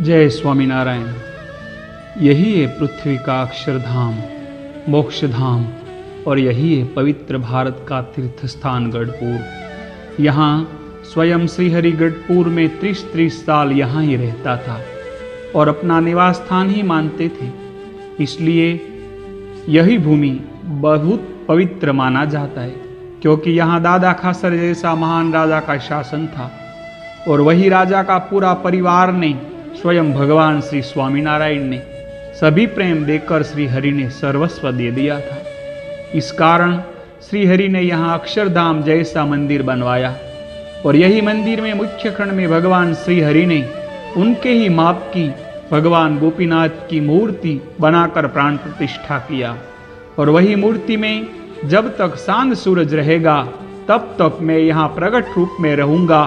जय स्वामीनारायण। यही है पृथ्वी का अक्षरधाम, मोक्षधाम, और यही है पवित्र भारत का तीर्थ स्थान गढ़पुर। यहाँ स्वयं श्रीहरि गढ़पुर में 30 साल यहाँ ही रहता था और अपना निवास स्थान ही मानते थे। इसलिए यही भूमि बहुत पवित्र माना जाता है, क्योंकि यहाँ दादा खासर जैसा महान राजा का शासन था और वही राजा का पूरा परिवार ने, स्वयं भगवान श्री स्वामीनारायण ने सभी प्रेम देकर श्री हरि ने सर्वस्व दे दिया था। इस कारण श्री हरि ने यहाँ अक्षरधाम जैसा मंदिर बनवाया और यही मंदिर में मुख्य खंड में भगवान श्री हरि ने उनके ही माप की भगवान गोपीनाथ की मूर्ति बनाकर प्राण प्रतिष्ठा किया। और वही मूर्ति में जब तक चांद सूरज रहेगा तब तक मैं यहाँ प्रकट रूप में रहूंगा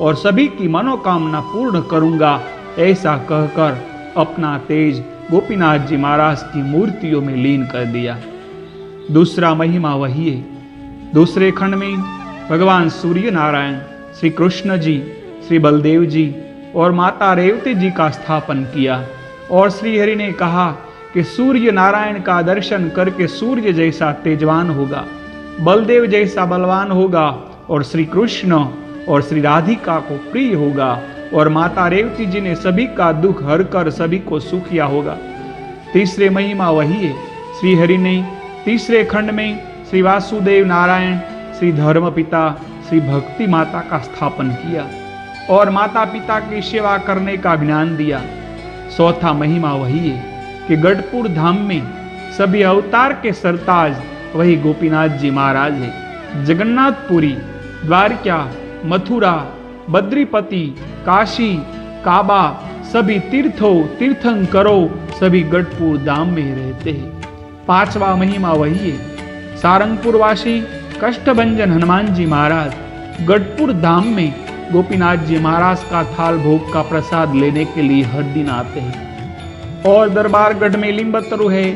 और सभी की मनोकामना पूर्ण करूंगा, ऐसा कहकर अपना तेज गोपीनाथ जी महाराज की मूर्तियों में लीन कर दिया। दूसरा महिमा वही है। दूसरे खंड में भगवान सूर्य नारायण, श्री कृष्ण जी, श्री बलदेव जी और माता रेवती जी का स्थापन किया और श्री हरि ने कहा कि सूर्य नारायण का दर्शन करके सूर्य जैसा तेजवान होगा, बलदेव जैसा बलवान होगा और श्री कृष्ण और श्री राधिका को प्रिय होगा और माता रेवती जी ने सभी का दुख हर कर सभी को सुख किया होगा। तीसरे महिमा वही है। श्री हरि ने तीसरे खंड में श्री वासुदेव नारायण, श्री धर्म पिता, श्री भक्ति माता का स्थापन किया और माता पिता की सेवा करने का ज्ञान दिया। चौथा महिमा वही है कि गढ़पुर धाम में सभी अवतार के सरताज वही गोपीनाथ जी महाराज है। जगन्नाथपुरी, द्वारका, मथुरा, बद्रीपति, काशी, काबा, सभी तीर्थंकरों सभी गढ़पुर धाम में रहते हैं। पांचवा महिमा वही है। सारंगपुर वासी कष्टभंजन हनुमान जी महाराज गढ़पुर धाम में गोपीनाथ जी महाराज का थाल भोग का प्रसाद लेने के लिए हर दिन आते हैं। और दरबारगढ़ में लिंबतरु है,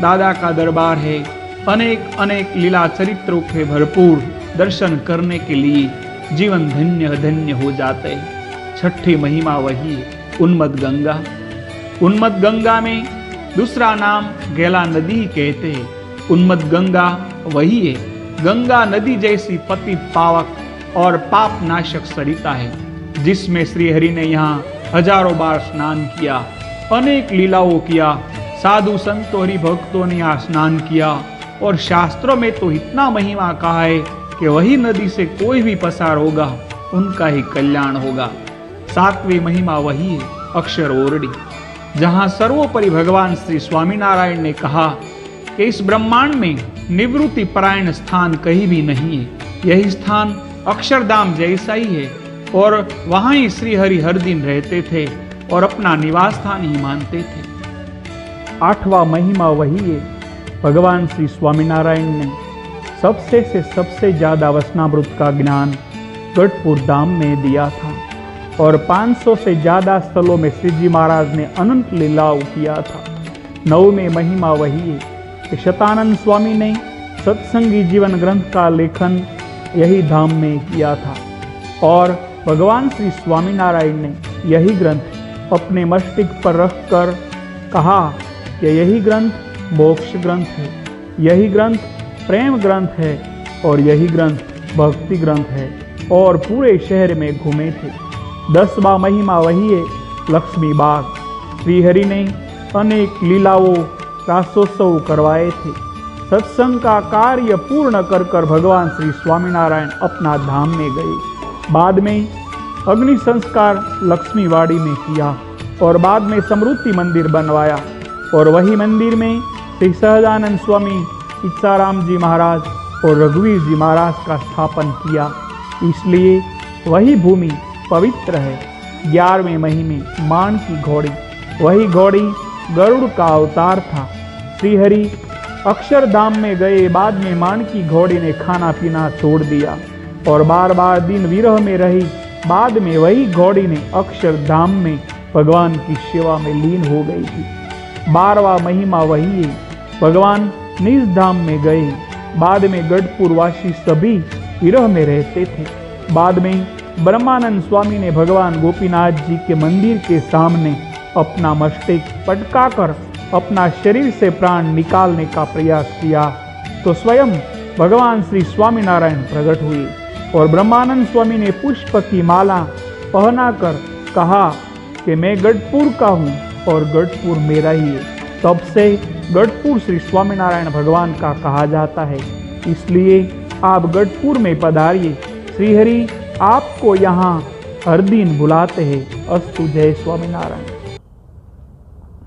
दादा का दरबार है। अनेक लीला चरित्रों के भरपूर दर्शन करने के लिए जीवन धन्य धन्य हो जाते हैं। छठी महिमा वही है। उन्मद गंगा। उन्मद गंगा में दूसरा नाम गैला नदी कहते हैं। उन्मद गंगा वही है। गंगा नदी जैसी पति पावक और पाप नाशक सरिता है, जिसमें श्री हरि ने यहाँ हजारों बार स्नान किया, अनेक लीलाओं किया, साधु संतों हरि भक्तों ने यहाँ स्नान किया और शास्त्रों में तो इतना महिमा कहा है कि वही नदी से कोई भी पसार होगा उनका ही कल्याण होगा। सातवीं महिमा वही है। अक्षर ओरडी, जहाँ सर्वोपरि भगवान श्री स्वामीनारायण ने कहा कि इस ब्रह्मांड में निवृत्ति परायण स्थान कहीं भी नहीं है। यही स्थान अक्षरधाम जैसा ही है और वहाँ ही श्री हरि हर दिन रहते थे और अपना निवास स्थान ही मानते थे। आठवां महिमा वही है। भगवान श्री स्वामीनारायण ने सबसे ज्यादा वचनामृत का ज्ञान गढ़पुर धाम में दिया था और 500 से ज्यादा स्थलों में श्री जी महाराज ने अनंत लीलाओं किया था। नौवें महिमा वही है कि शतानंद स्वामी ने सत्संगी जीवन ग्रंथ का लेखन यही धाम में किया था और भगवान श्री स्वामीनारायण ने यही ग्रंथ अपने मस्तिष्क पर रखकर कहा कि यही ग्रंथ मोक्ष ग्रंथ है, यही ग्रंथ प्रेम ग्रंथ है और यही ग्रंथ भक्ति ग्रंथ है, और पूरे शहर में घूमे थे। 10वां महिमा वही है। लक्ष्मी बाग। श्री हरि ने अनेक लीलाओं रासोत्सव करवाए थे। सत्संग का कार्य पूर्ण कर भगवान श्री स्वामीनारायण अपना धाम में गए। बाद में अग्नि संस्कार लक्ष्मीवाड़ी में किया और बाद में समृद्धि मंदिर बनवाया और वही मंदिर में श्री सहजानंद स्वामी, इच्छाराम जी महाराज और रघुवीर जी महाराज का स्थापन किया। इसलिए वही भूमि पवित्र है। 11वें महीने मान की घोड़ी। वही घोड़ी गरुड़ का अवतार था। श्री हरि अक्षरधाम में गए, बाद में मान की घोड़ी ने खाना पीना छोड़ दिया और बार बार दिन विरह में रही। बाद में वही घोड़ी ने अक्षरधाम में भगवान की सेवा में लीन हो गई थी। 12वां महिमा वही है। भगवान निज धाम में गए। बाद में गढ़पुर वासी सभी विरह में रहते थे। बाद में ब्रह्मानंद स्वामी ने भगवान गोपीनाथ जी के मंदिर के सामने अपना मस्तिष्क पटकाकर अपना शरीर से प्राण निकालने का प्रयास किया तो स्वयं भगवान श्री स्वामीनारायण प्रकट हुए और ब्रह्मानंद स्वामी ने पुष्प की माला पहनाकर कहा कि मैं गढ़पुर का हूँ और गढ़पुर मेरा ही है। तब से गढ़पुर श्री स्वामीनारायण भगवान का कहा जाता है। इसलिए आप गढ़पुर में पधारिए। श्रीहरि आपको यहाँ हर दिन बुलाते हैं। अस्तु। जय स्वामीनारायण।